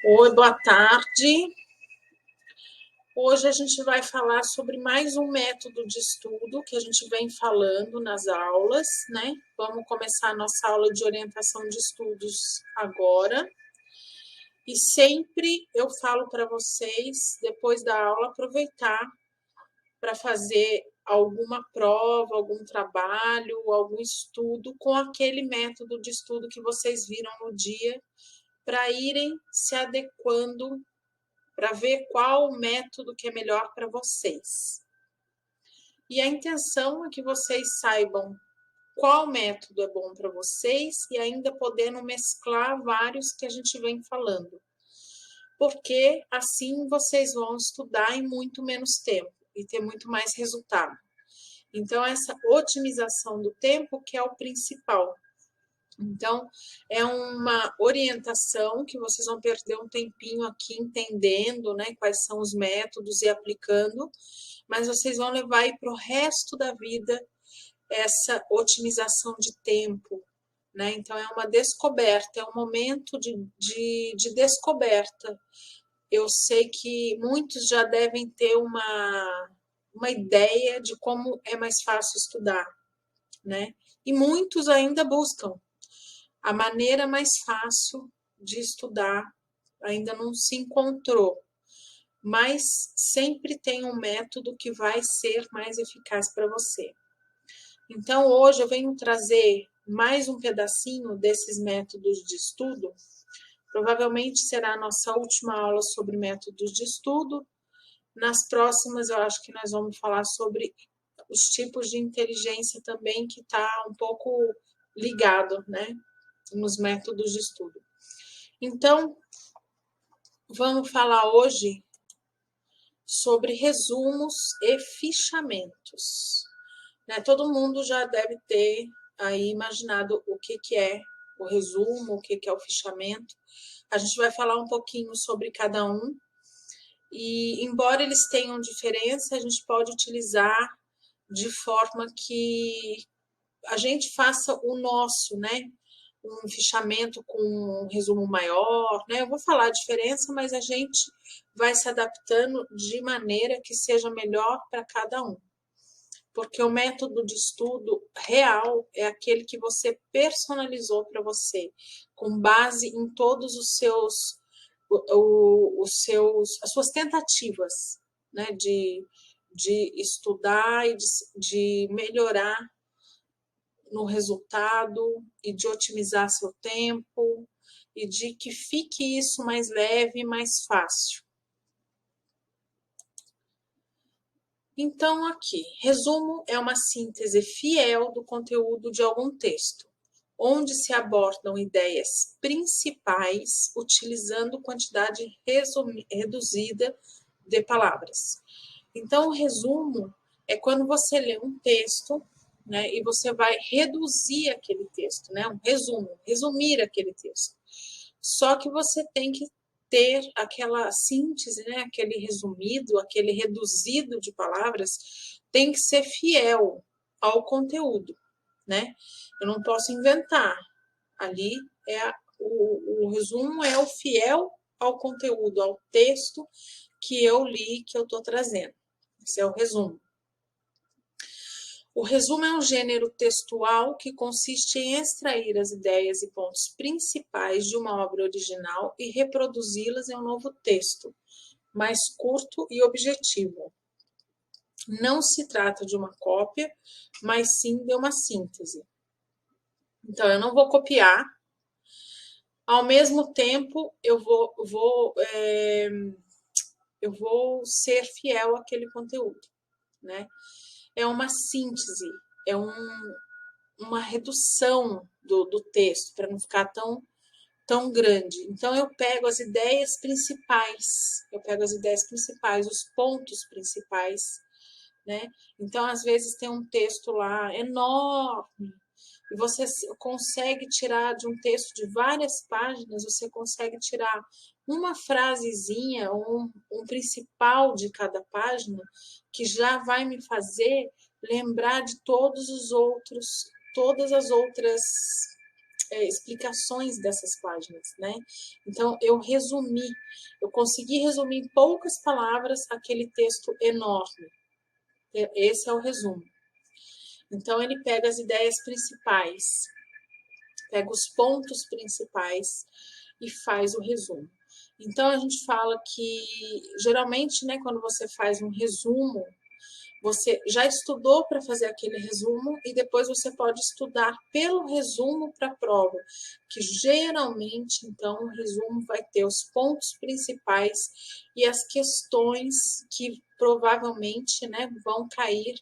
Oi, boa tarde. Hoje a gente vai falar sobre mais um método de estudo que a gente vem falando nas aulas, né? Vamos começar a nossa aula de orientação de estudos agora. E sempre eu falo para vocês, depois da aula, aproveitar para fazer alguma prova, algum trabalho, algum estudo com aquele método de estudo que vocês viram no dia, para irem se adequando para ver qual o método que é melhor para vocês. E a intenção é que vocês saibam qual método é bom para vocês e ainda podendo mesclar vários que a gente vem falando. Porque assim vocês vão estudar em muito menos tempo e ter muito mais resultado. Então, essa otimização do tempo que é o principal. Então, é uma orientação que vocês vão perder um tempinho aqui entendendo, né, quais são os métodos e aplicando, mas vocês vão levar aí para o resto da vida essa otimização de tempo, né? Então, é uma descoberta, é um momento de descoberta. Eu sei que muitos já devem ter uma ideia de como é mais fácil estudar, né? E muitos ainda buscam a maneira mais fácil de estudar, ainda não se encontrou, mas sempre tem um método que vai ser mais eficaz para você. Então, hoje eu venho trazer mais um pedacinho desses métodos de estudo. Provavelmente será a nossa última aula sobre métodos de estudo. Nas próximas, eu acho que nós vamos falar sobre os tipos de inteligência também, que está um pouco ligado, né, nos métodos de estudo. Então, vamos falar hoje sobre resumos e fichamentos. Né? Todo mundo já deve ter aí imaginado o que é o resumo, o que é o fichamento. A gente vai falar um pouquinho sobre cada um. E, embora eles tenham diferença, a gente pode utilizar de forma que a gente faça o nosso, né? Um fichamento com um resumo maior, né? Eu vou falar a diferença, mas a gente vai se adaptando de maneira que seja melhor para cada um. Porque o método de estudo real é aquele que você personalizou para você, com base em todos as suas tentativas, né? De estudar e de melhorar no resultado e de otimizar seu tempo e de que fique isso mais leve e mais fácil. Então, aqui, resumo é uma síntese fiel do conteúdo de algum texto, onde se abordam ideias principais utilizando quantidade reduzida de palavras. Então, o resumo é quando você lê um texto, né, e você vai reduzir aquele texto, né, um resumo, resumir aquele texto. Só que você tem que ter aquela síntese, né, aquele resumido, aquele reduzido de palavras, tem que ser fiel ao conteúdo, né? Eu não posso inventar. Ali o resumo é o fiel ao conteúdo, ao texto que eu li, que eu estou trazendo. Esse é o resumo. O resumo é um gênero textual que consiste em extrair as ideias e pontos principais de uma obra original e reproduzi-las em um novo texto, mais curto e objetivo. Não se trata de uma cópia, mas sim de uma síntese. Então, eu não vou copiar. Ao mesmo tempo, eu vou ser fiel àquele conteúdo, né? É uma síntese, é uma redução do texto, para não ficar tão grande. Então, eu pego as ideias principais, os pontos principais, né? Então, às vezes, tem um texto lá enorme, e você consegue tirar de um texto de várias páginas, você consegue tirar uma frasezinha, um principal de cada página, que já vai me fazer lembrar de todas as outras explicações dessas páginas, né? Então, eu consegui resumir em poucas palavras aquele texto enorme. Esse é o resumo. Então, ele pega as ideias principais, pega os pontos principais e faz o resumo. Então, a gente fala que, geralmente, né, quando você faz um resumo, você já estudou para fazer aquele resumo e depois você pode estudar pelo resumo para a prova, que geralmente, então, o resumo vai ter os pontos principais e as questões que provavelmente, né, vão cair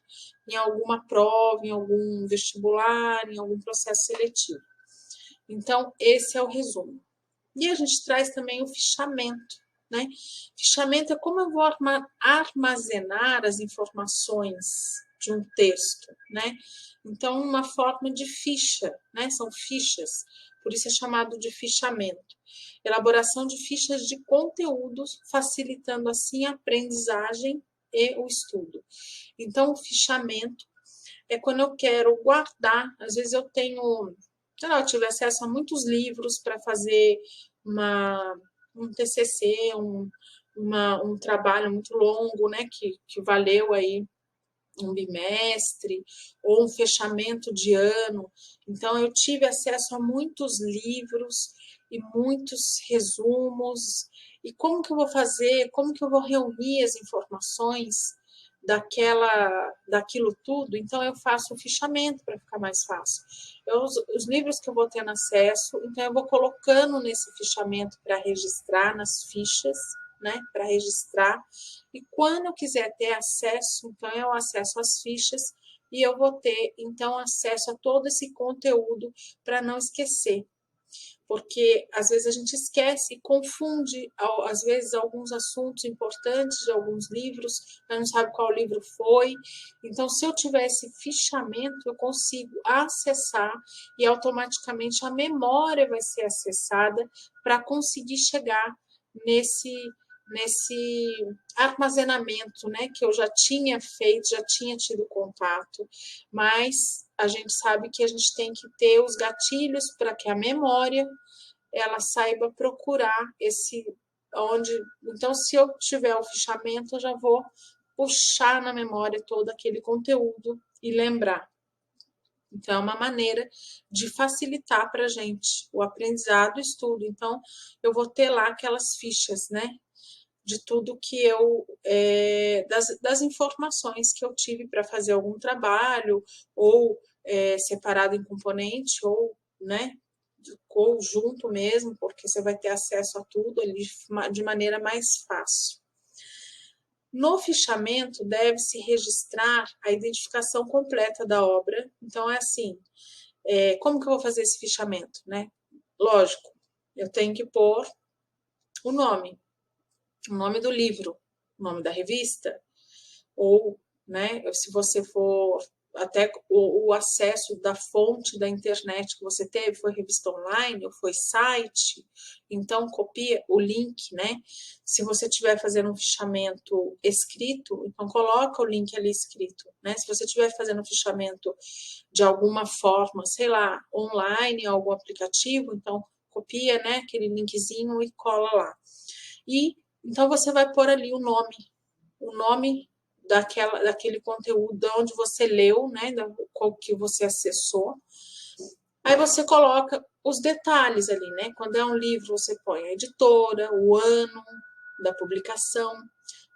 em alguma prova, em algum vestibular, em algum processo seletivo. Então, esse é o resumo. E a gente traz também o fichamento, né? Fichamento é como eu vou armazenar as informações de um texto, né? Então, uma forma de ficha, né? São fichas, por isso é chamado de fichamento. Elaboração de fichas de conteúdos, facilitando assim a aprendizagem e o estudo. Então, o fichamento é quando eu quero guardar, às vezes eu tenho, sei lá, eu tive acesso a muitos livros para fazer um TCC, um trabalho muito longo, né, que valeu aí um bimestre ou um fechamento de ano. Então, eu tive acesso a muitos livros e muitos resumos. E como que eu vou fazer? Como que eu vou reunir as informações daquilo tudo? Então, eu faço o fichamento para ficar mais fácil. Os livros que eu vou tendo acesso, então eu vou colocando nesse fichamento para registrar nas fichas, né, para registrar. E quando eu quiser ter acesso, então eu acesso às fichas e eu vou ter, então, acesso a todo esse conteúdo para não esquecer. Porque às vezes a gente esquece e confunde, às vezes, alguns assuntos importantes de alguns livros, mas não sabe qual livro foi. Então, se eu tiver esse fichamento, eu consigo acessar e automaticamente a memória vai ser acessada para conseguir chegar nesse armazenamento, né, que eu já tinha feito, já tinha tido contato, mas a gente sabe que a gente tem que ter os gatilhos para que a memória ela saiba procurar então, se eu tiver o fichamento, eu já vou puxar na memória todo aquele conteúdo e lembrar. Então, é uma maneira de facilitar para a gente o aprendizado e o estudo. Então, eu vou ter lá aquelas fichas, né? De tudo que das informações que eu tive para fazer algum trabalho, ou separado em componente, ou, né, ou junto mesmo, porque você vai ter acesso a tudo ali de maneira mais fácil. No fichamento, deve-se registrar a identificação completa da obra. Então, é assim, como que eu vou fazer esse fichamento, né? Lógico, eu tenho que pôr o nome do livro, o nome da revista, ou, né, se você for até o acesso da fonte da internet que você teve, foi revista online ou foi site, então copia o link, né? Se você estiver fazendo um fichamento escrito, então coloca o link ali escrito, né? Se você estiver fazendo um fichamento de alguma forma, sei lá, online, algum aplicativo, então copia, né, aquele linkzinho e cola lá. E então você vai pôr ali o nome daquele conteúdo, de onde você leu, né, qual que você acessou. Aí você coloca os detalhes ali, né? Quando é um livro, você põe a editora, o ano da publicação,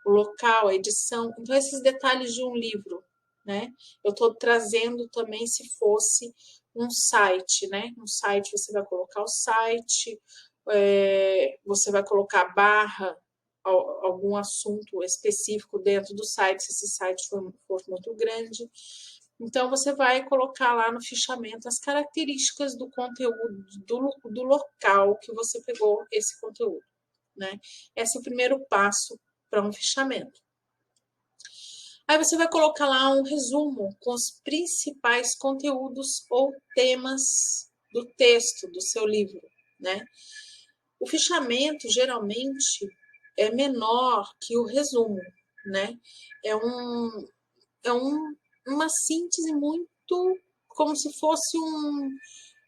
o local, a edição. Então, esses detalhes de um livro, né? Eu estou trazendo também se fosse um site, né? Um site, você vai colocar o site, você vai colocar barra algum assunto específico dentro do site, se esse site for muito grande. Então, você vai colocar lá no fichamento as características do conteúdo, do local que você pegou esse conteúdo, né? Esse é o primeiro passo para um fichamento. Aí você vai colocar lá um resumo com os principais conteúdos ou temas do texto do seu livro, né? O fichamento, geralmente, é menor que o resumo, né? É uma síntese muito como se fosse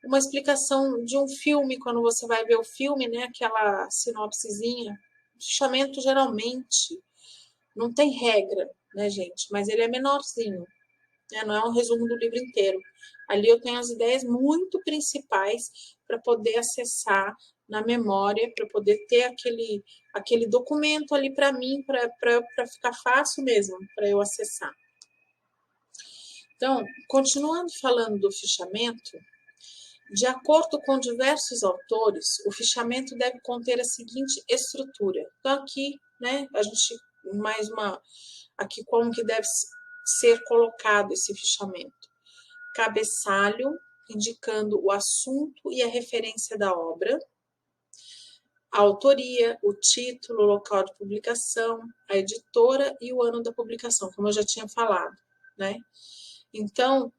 uma explicação de um filme, quando você vai ver o filme, né, aquela sinopsezinha. O fichamento geralmente não tem regra, né, gente? Mas ele é menorzinho, né? Não é um resumo do livro inteiro. Ali eu tenho as ideias muito principais para poder acessar na memória, para poder ter aquele documento ali para mim, para ficar fácil mesmo, para eu acessar. Então, continuando falando do fichamento, de acordo com diversos autores, o fichamento deve conter a seguinte estrutura. Então, aqui, né, a gente, mais uma, aqui como que deve ser colocado esse fichamento. Cabeçalho, indicando o assunto e a referência da obra, a autoria, o título, o local de publicação, a editora e o ano da publicação, como eu já tinha falado, né? Então,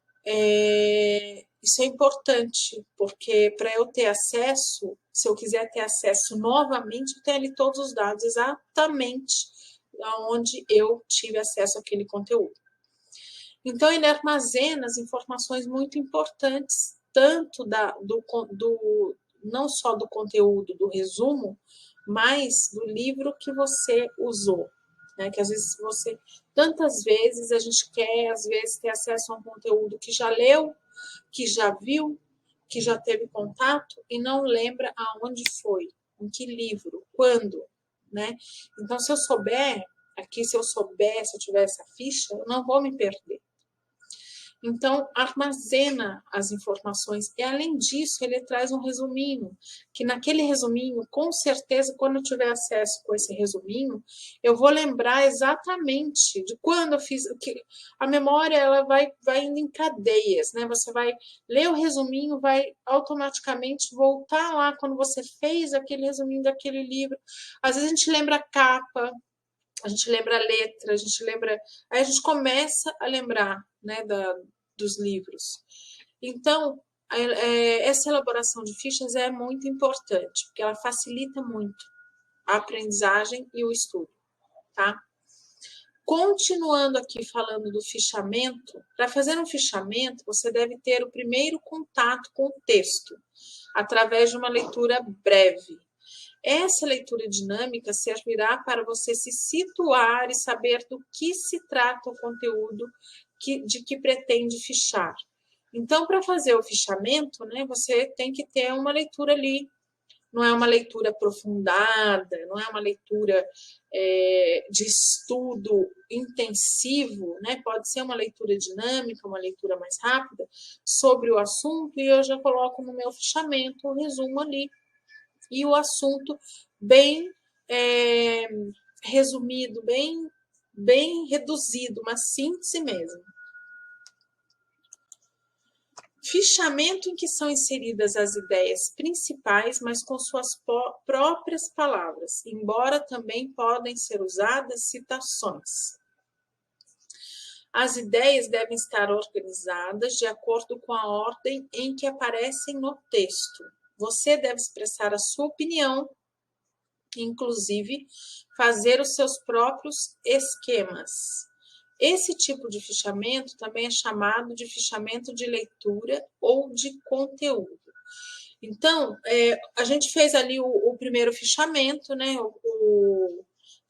isso é importante, porque para eu ter acesso, se eu quiser ter acesso novamente, eu tenho ali todos os dados exatamente onde eu tive acesso àquele conteúdo. Então, ele armazena as informações muito importantes, tanto não só do conteúdo, do resumo, mas do livro que você usou. Né? Que às vezes tantas vezes a gente quer, às vezes, ter acesso a um conteúdo que já leu, que já viu, que já teve contato e não lembra aonde foi, em que livro, quando, né? Então, se eu souber, se eu tiver essa ficha, eu não vou me perder. Então, armazena as informações. E, além disso, ele traz um resuminho, que naquele resuminho, com certeza, quando eu tiver acesso com esse resuminho, eu vou lembrar exatamente de quando eu fiz. A memória ela vai indo em cadeias, né? Você vai ler o resuminho, vai automaticamente voltar lá quando você fez aquele resuminho daquele livro. Às vezes a gente lembra a capa, a gente lembra a letra, a gente lembra. Aí a gente começa a lembrar, né, dos livros. Então, essa elaboração de fichas é muito importante, porque ela facilita muito a aprendizagem e o estudo, tá? Continuando aqui falando do fichamento, para fazer um fichamento, você deve ter o primeiro contato com o texto, através de uma leitura breve. Essa leitura dinâmica servirá para você se situar e saber do que se trata o conteúdo de que pretende fichar. Então, para fazer o fichamento, né, você tem que ter uma leitura ali. Não é uma leitura aprofundada, não é uma leitura de estudo intensivo, né? Pode ser uma leitura dinâmica, uma leitura mais rápida sobre o assunto, e eu já coloco no meu fichamento o resumo ali. E o assunto bem resumido, bem reduzido, uma síntese mesmo. Fichamento em que são inseridas as ideias principais, mas com suas próprias palavras, embora também podem ser usadas citações. As ideias devem estar organizadas de acordo com a ordem em que aparecem no texto. Você deve expressar a sua opinião, inclusive fazer os seus próprios esquemas. Esse tipo de fichamento também é chamado de fichamento de leitura ou de conteúdo. Então, a gente fez ali o primeiro fichamento, né?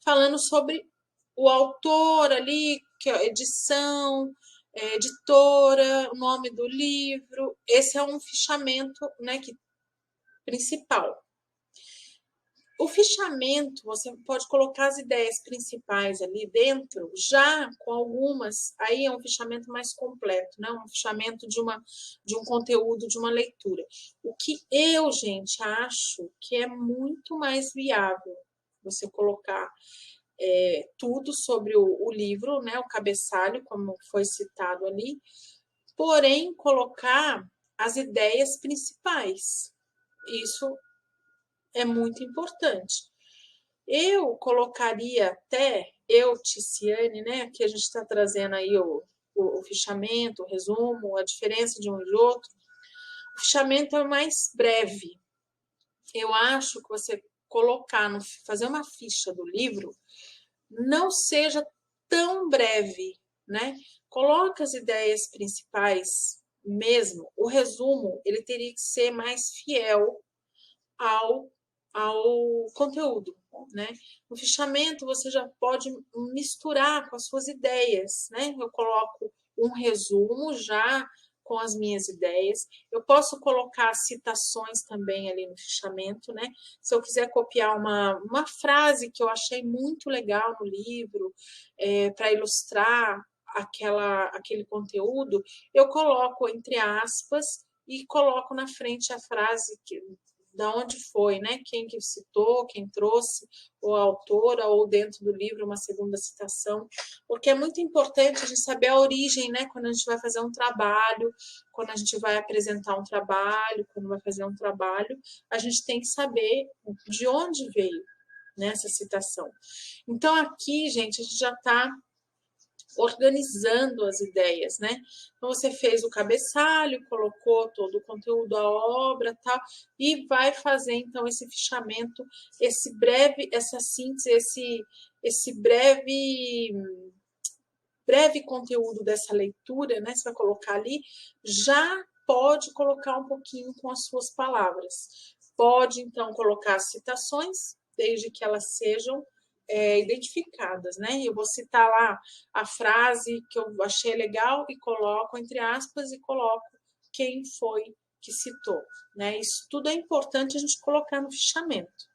Falando sobre o autor ali, que é a edição, editora, o nome do livro. Esse é um fichamento, né, principal. O fichamento, você pode colocar as ideias principais ali dentro, já com algumas, aí é um fichamento mais completo, né? Um fichamento de um conteúdo, de uma leitura. O que eu, gente, acho que é muito mais viável você colocar tudo sobre o livro, né? O cabeçalho, como foi citado ali, porém colocar as ideias principais. Isso é muito importante. Eu colocaria até, Ticiane, né? Que a gente está trazendo aí o fichamento, o resumo, a diferença de um e do outro. O fichamento é mais breve. Eu acho que você fazer uma ficha do livro, não seja tão breve, né? Coloca as ideias principais mesmo, o resumo, ele teria que ser mais fiel ao, ao conteúdo, né? No fichamento, você já pode misturar com as suas ideias, né? Eu coloco um resumo já com as minhas ideias. Eu posso colocar citações também ali no fichamento, né? Se eu quiser copiar uma frase que eu achei muito legal no livro, para ilustrar aquele conteúdo, eu coloco entre aspas e coloco na frente a frase da onde foi, né? Quem que citou, quem trouxe, ou a autora, ou dentro do livro uma segunda citação, porque é muito importante a gente saber a origem, né? Quando a gente vai fazer um trabalho, quando a gente vai apresentar um trabalho, quando vai fazer um trabalho, a gente tem que saber de onde veio nessa citação. Então, aqui, gente, a gente já está organizando as ideias, né? Então, você fez o cabeçalho, colocou todo o conteúdo da obra, tal, e vai fazer, então, esse fichamento, essa síntese, esse breve conteúdo dessa leitura, né? Você vai colocar ali, já pode colocar um pouquinho com as suas palavras. Pode, então, colocar citações, desde que elas sejam identificadas, né? Eu vou citar lá a frase que eu achei legal e coloco entre aspas e coloco quem foi que citou, né? Isso tudo é importante a gente colocar no fichamento.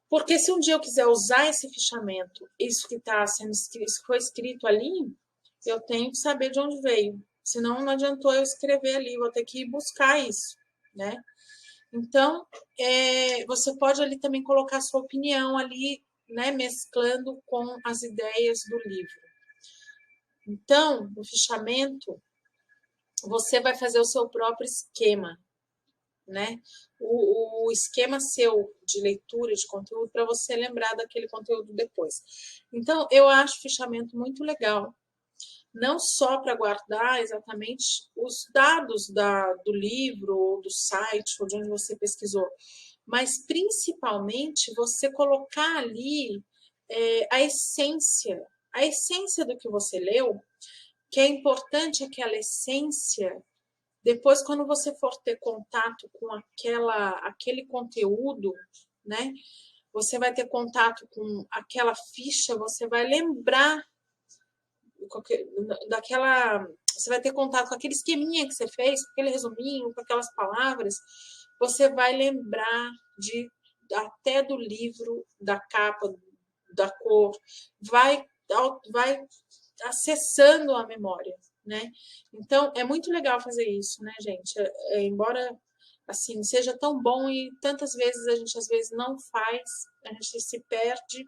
Porque se um dia eu quiser usar esse fichamento, isso que está sendo escrito, isso que foi escrito ali, eu tenho que saber de onde veio. Senão não adiantou eu escrever ali, vou ter que buscar isso, né? Então, você pode ali também colocar a sua opinião ali, né, mesclando com as ideias do livro. Então, no fichamento, você vai fazer o seu próprio esquema, né? O esquema seu de leitura de conteúdo para você lembrar daquele conteúdo depois. Então, eu acho o fichamento muito legal, não só para guardar exatamente os dados do livro, ou do site, ou de onde você pesquisou, mas principalmente você colocar ali a essência do que você leu, que é importante aquela essência. Depois, quando você for ter contato com aquele conteúdo, né? Você vai ter contato com aquela ficha, você vai lembrar daquela. Você vai ter contato com aquele esqueminha que você fez, com aquele resuminho, com aquelas palavras. Você vai lembrar até do livro, da capa, da cor, vai acessando a memória, né? Então, é muito legal fazer isso, né, gente? Embora, assim, seja tão bom e tantas vezes a gente, às vezes, não faz, a gente se perde.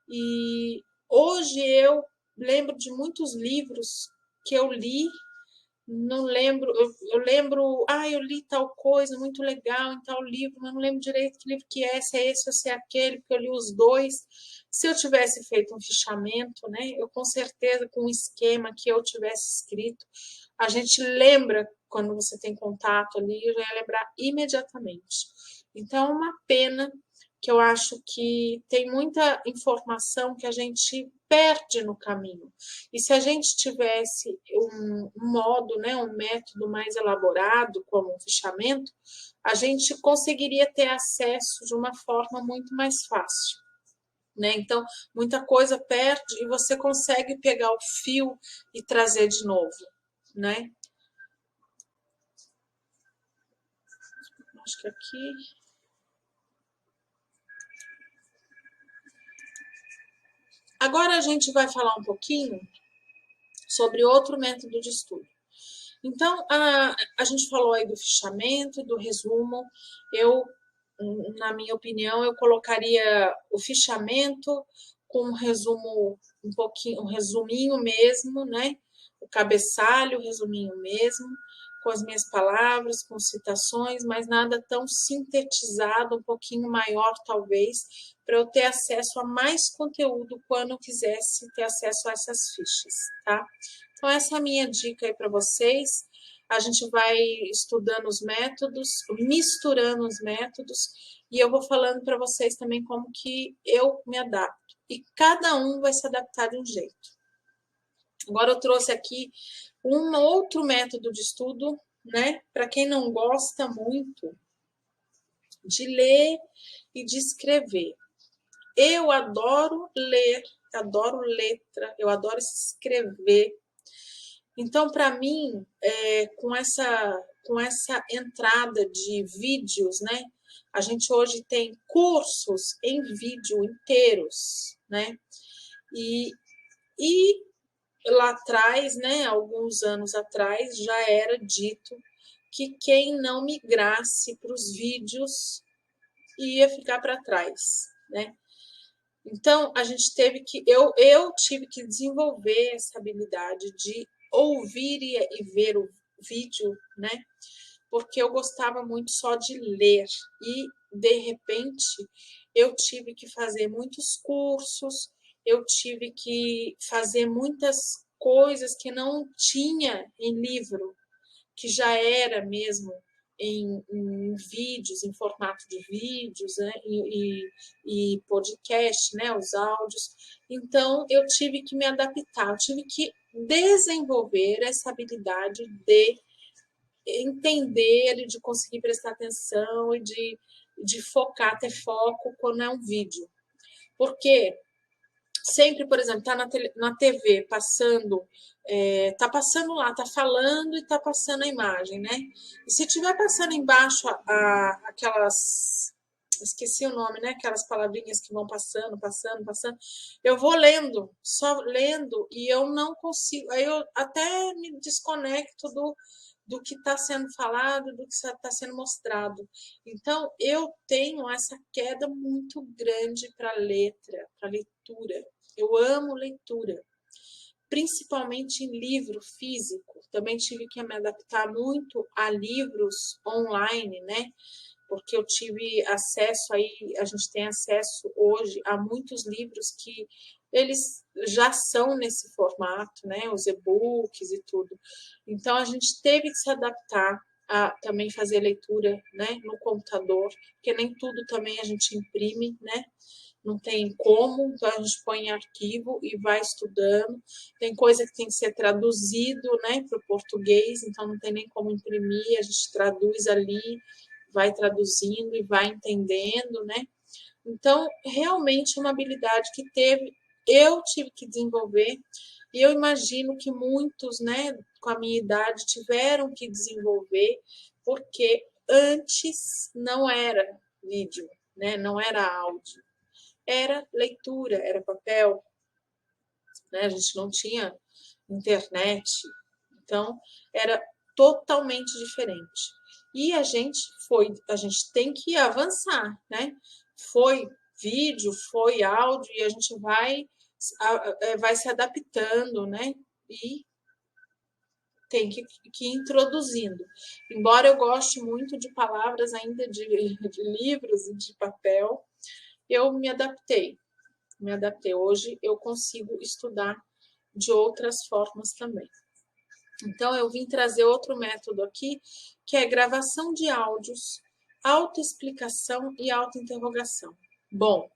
E hoje eu lembro de muitos livros que eu li, não lembro, eu lembro, eu li tal coisa muito legal em tal livro, mas não lembro direito que livro que é, se é esse ou se é aquele, porque eu li os dois. Se eu tivesse feito um fichamento, né, eu com certeza, com um esquema que eu tivesse escrito, a gente lembra quando você tem contato ali, eu já ia lembrar imediatamente. Então, é uma pena que eu acho que tem muita informação que a gente perde no caminho. E se a gente tivesse um modo, né, um método mais elaborado, como um fichamento, a gente conseguiria ter acesso de uma forma muito mais fácil. Né? Então, muita coisa perde e você consegue pegar o fio e trazer de novo. Né? Acho que aqui... Agora a gente vai falar um pouquinho sobre outro método de estudo. Então, a gente falou aí do fichamento, do resumo. Na minha opinião, eu colocaria o fichamento com um resumo, um resuminho mesmo, né? O cabeçalho, o resuminho mesmo, com as minhas palavras, com citações, mas nada tão sintetizado, um pouquinho maior, talvez, para eu ter acesso a mais conteúdo quando eu quisesse ter acesso a essas fichas, tá? Então, essa é a minha dica aí para vocês. A gente vai estudando os métodos, misturando os métodos, e eu vou falando para vocês também como que eu me adapto. E cada um vai se adaptar de um jeito. Agora eu trouxe aqui Um outro método de estudo, né, para quem não gosta muito de ler e de escrever. Eu adoro ler, adoro letra, eu adoro escrever. Então, para mim, com essa entrada de vídeos, né? A gente hoje tem cursos em vídeo inteiros, né? E lá atrás, né, alguns anos atrás, já era dito que quem não migrasse para os vídeos ia ficar para trás, né? Então, a gente teve que, eu tive que desenvolver essa habilidade de ouvir e ver o vídeo, né? Porque eu gostava muito só de ler e, de repente, eu tive que fazer muitos cursos, eu tive que fazer muitas coisas que não tinha em livro, que já era mesmo em vídeos, em formato de vídeos, né? E podcast, né? Os áudios. Então, eu tive que me adaptar, eu tive que desenvolver essa habilidade de entender e de conseguir prestar atenção e de focar, ter foco quando é um vídeo. Porque sempre, por exemplo, tá na TV passando, tá passando lá, tá falando e tá passando a imagem, né? E se tiver passando embaixo aquelas, esqueci o nome, né? Aquelas palavrinhas que vão passando, passando, passando. Eu vou lendo, só lendo, e eu não consigo. Aí eu até me desconecto do que está sendo falado, do que está sendo mostrado. Então, eu tenho essa queda muito grande para letra, para leitura. Eu amo leitura, principalmente em livro físico. Também tive que me adaptar muito a livros online, né? Porque eu tive acesso aí, a gente tem acesso hoje a muitos livros que eles já são nesse formato, né? Os e-books e tudo. Então a gente teve que se adaptar a também fazer leitura, né, no computador, porque nem tudo também a gente imprime, né? Não tem como, então a gente põe em arquivo e vai estudando. Tem coisa que tem que ser traduzido, né, para o português, então não tem nem como imprimir, a gente traduz ali, vai traduzindo e vai entendendo, né? Então, realmente é uma habilidade que eu tive que desenvolver, e eu imagino que muitos, né, com a minha idade, tiveram que desenvolver, porque antes não era vídeo, né, não era áudio, era leitura, era papel, né, a gente não tinha internet, então era totalmente diferente. E a gente tem que avançar, né? Foi vídeo, foi áudio, e a gente vai se adaptando, né? E tem que ir introduzindo. Embora eu goste muito de palavras ainda de livros e de papel, eu me adaptei. Hoje eu consigo estudar de outras formas também. Então, eu vim trazer outro método aqui, que é gravação de áudios, autoexplicação e autointerrogação. Bom,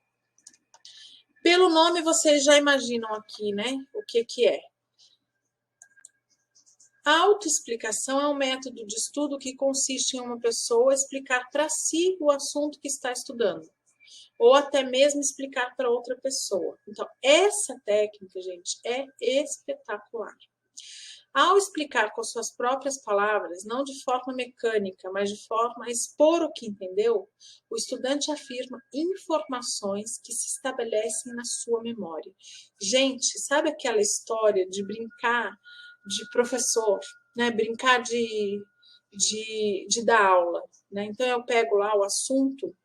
pelo nome vocês já imaginam aqui, né? O que é. A autoexplicação é um método de estudo que consiste em uma pessoa explicar para si o assunto que está estudando, ou até mesmo explicar para outra pessoa. Então, essa técnica, gente, é espetacular. Ao explicar com suas próprias palavras, não de forma mecânica, mas de forma a expor o que entendeu, o estudante afirma informações que se estabelecem na sua memória. Gente, sabe aquela história de brincar de professor, né? Brincar de dar aula, né? Então eu pego lá o assunto,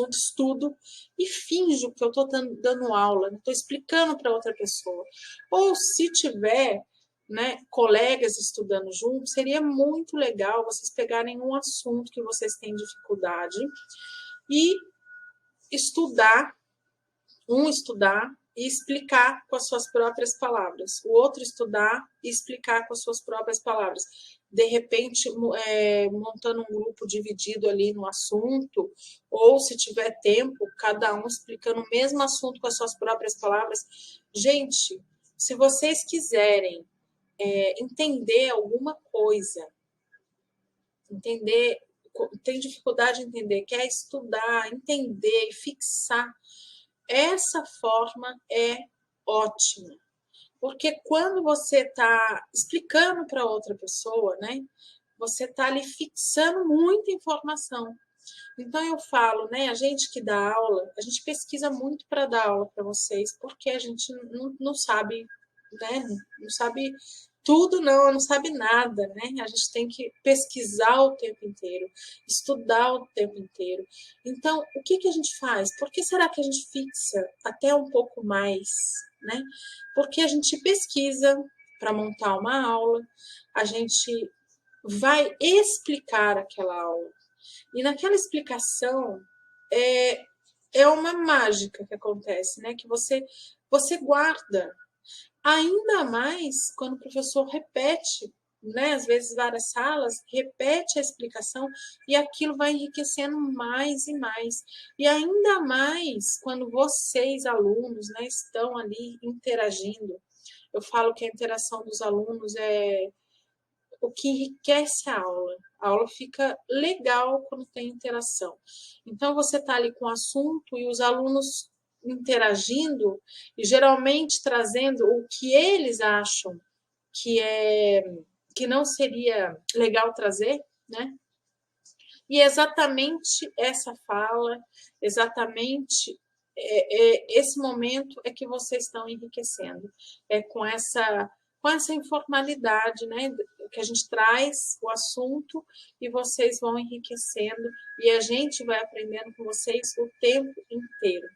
estudo e finjo que eu estou dando aula, estou explicando para outra pessoa. Ou se tiver, né, colegas estudando junto, seria muito legal vocês pegarem um assunto que vocês têm dificuldade e estudar e explicar com as suas próprias palavras. O outro estudar e explicar com as suas próprias palavras. De repente, montando um grupo dividido ali no assunto, ou se tiver tempo, cada um explicando o mesmo assunto com as suas próprias palavras. Gente, se vocês quiserem entender alguma coisa, entender, tem dificuldade em entender, quer estudar, entender e fixar, essa forma é ótima. Porque quando você está explicando para outra pessoa, né, você está ali fixando muita informação. Então eu falo, né, a gente que dá aula, a gente pesquisa muito para dar aula para vocês, porque a gente não sabe, né, não sabe tudo, não sabe nada, né? A gente tem que pesquisar o tempo inteiro, estudar o tempo inteiro. Então, o que a gente faz? Por que será que a gente fixa até um pouco mais, né? Porque a gente pesquisa para montar uma aula, a gente vai explicar aquela aula. E naquela explicação é uma mágica que acontece, né? Que você guarda. Ainda mais quando o professor repete, né? Às vezes várias salas, repete a explicação e aquilo vai enriquecendo mais e mais. E ainda mais quando vocês, alunos, né, estão ali interagindo. Eu falo que a interação dos alunos é o que enriquece a aula. A aula fica legal quando tem interação. Então, você está ali com o assunto e os alunos interagindo e geralmente trazendo o que eles acham que não seria legal trazer, né? E exatamente essa fala, exatamente esse momento é que vocês estão enriquecendo, com essa informalidade, né? Que a gente traz o assunto e vocês vão enriquecendo e a gente vai aprendendo com vocês o tempo inteiro,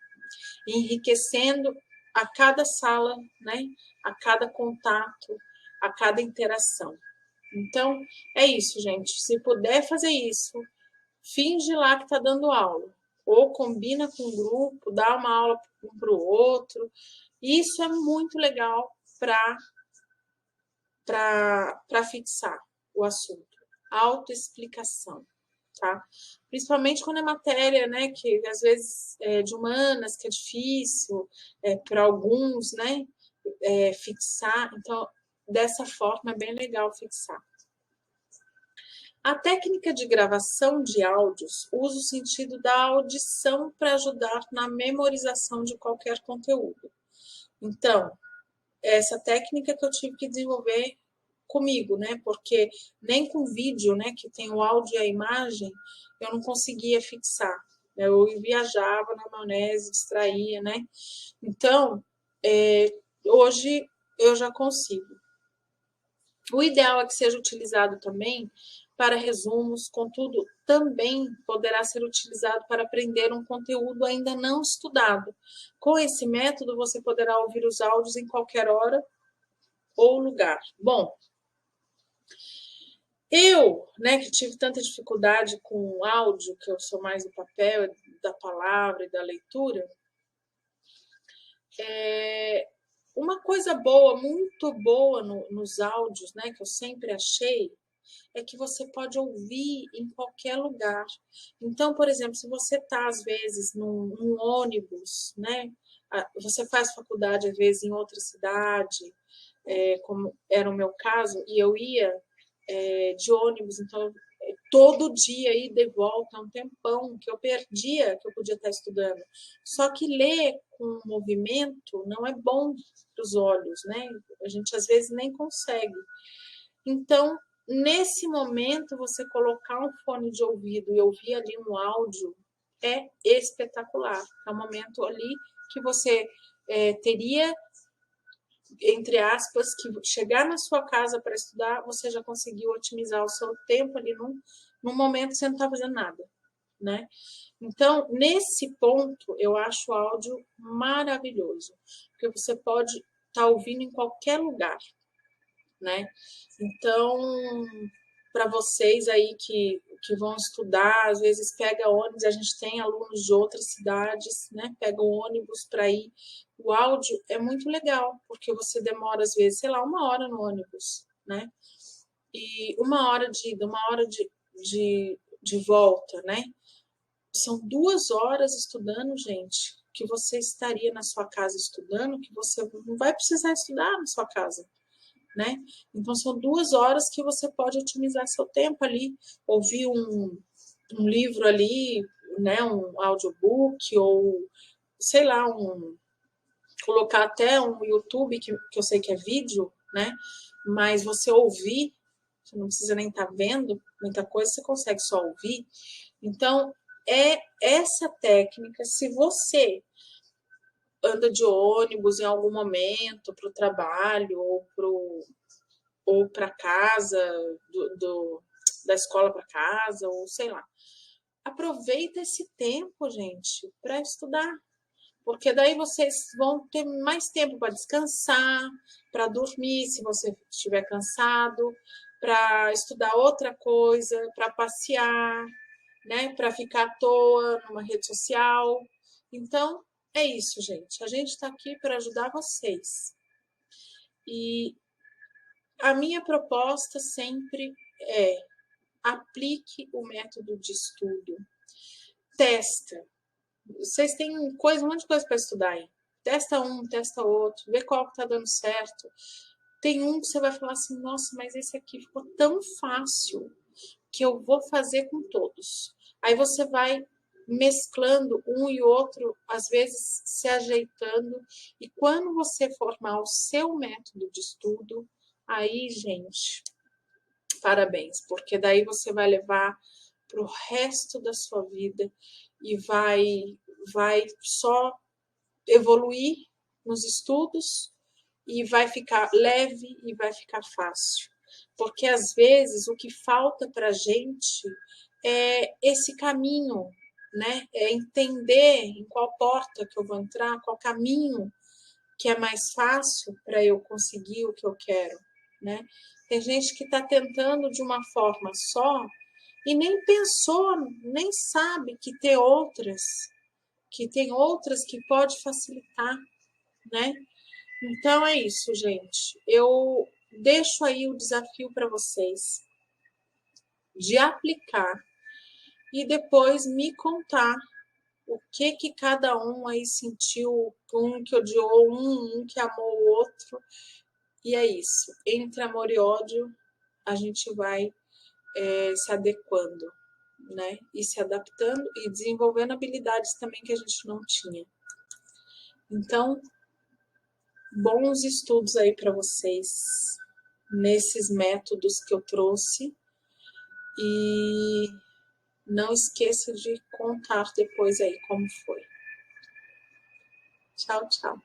enriquecendo a cada sala, né? A cada contato, a cada interação. Então, é isso, gente. Se puder fazer isso, finge lá que está dando aula. Ou combina com um grupo, dá uma aula um para o outro. Isso é muito legal para fixar o assunto. Autoexplicação, tá? Principalmente quando é matéria, né, que às vezes é de humanas, que é difícil para alguns, né, fixar. Então, dessa forma é bem legal fixar. A técnica de gravação de áudios usa o sentido da audição para ajudar na memorização de qualquer conteúdo. Então, essa técnica que eu tive que desenvolver comigo, né? Porque nem com vídeo, né, que tem o áudio e a imagem, eu não conseguia fixar. Eu viajava na maionese, distraía, né? Então, hoje eu já consigo. O ideal é que seja utilizado também para resumos, contudo, também poderá ser utilizado para aprender um conteúdo ainda não estudado. Com esse método, você poderá ouvir os áudios em qualquer hora ou lugar. Bom, eu, né, que tive tanta dificuldade com o áudio, que eu sou mais do papel, da palavra e da leitura, uma coisa boa, muito boa nos áudios, né, que eu sempre achei, é que você pode ouvir em qualquer lugar. Então, por exemplo, se você está, às vezes, num ônibus, né? Você faz faculdade, às vezes, em outra cidade, como era o meu caso, e eu ia de ônibus, então, todo dia, ida e volta, um tempão que eu perdia, que eu podia estar estudando. Só que ler com movimento não é bom para os olhos, né? A gente, às vezes, nem consegue. Então, nesse momento, você colocar um fone de ouvido e ouvir ali um áudio é espetacular. É um momento ali que você teria, entre aspas, que chegar na sua casa para estudar, você já conseguiu otimizar o seu tempo ali num momento que você não está fazendo nada, né? Então, nesse ponto, eu acho o áudio maravilhoso, porque você pode estar ouvindo em qualquer lugar, né? Então, para vocês aí que vão estudar, às vezes pega ônibus, a gente tem alunos de outras cidades, né? Pega o ônibus para ir. O áudio é muito legal, porque você demora, às vezes, sei lá, 1 hora no ônibus, né? E 1 hora de ida, 1 hora de volta, né? São 2 horas estudando, gente, que você estaria na sua casa estudando, que você não vai precisar estudar na sua casa, né? Então, são 2 horas que você pode otimizar seu tempo ali, ouvir um livro ali, né? Um audiobook, ou sei lá, colocar até um YouTube, que eu sei que é vídeo, né? Mas você ouvir, você não precisa nem estar vendo, muita coisa você consegue só ouvir. Então, é essa técnica, se você anda de ônibus em algum momento para o trabalho ou para casa, da escola para casa, ou sei lá. Aproveita esse tempo, gente, para estudar, porque daí vocês vão ter mais tempo para descansar, para dormir, se você estiver cansado, para estudar outra coisa, para passear, né, para ficar à toa numa rede social. Então, é isso, gente. A gente está aqui para ajudar vocês. E a minha proposta sempre é: aplique o método de estudo. Testa. Vocês têm um monte de coisa para estudar aí. Testa um, testa outro, vê qual que tá dando certo. Tem um que você vai falar assim, nossa, mas esse aqui ficou tão fácil que eu vou fazer com todos. Aí você vai mesclando um e outro, às vezes se ajeitando, e quando você formar o seu método de estudo, aí, gente, parabéns, porque daí você vai levar para o resto da sua vida e vai só evoluir nos estudos e vai ficar leve e vai ficar fácil. Porque às vezes o que falta para a gente é esse caminho, né? É entender em qual porta que eu vou entrar, qual caminho que é mais fácil para eu conseguir o que eu quero, né? Tem gente que está tentando de uma forma só e nem pensou, nem sabe que tem outras que pode facilitar, né? Então é isso, gente. Eu deixo aí o desafio para vocês de aplicar e depois me contar o que cada um aí sentiu, um que odiou um que amou o outro. E é isso. Entre amor e ódio, a gente vai se adequando, né? E se adaptando e desenvolvendo habilidades também que a gente não tinha. Então, bons estudos aí para vocês nesses métodos que eu trouxe. E não esqueça de contar depois aí como foi. Tchau, tchau.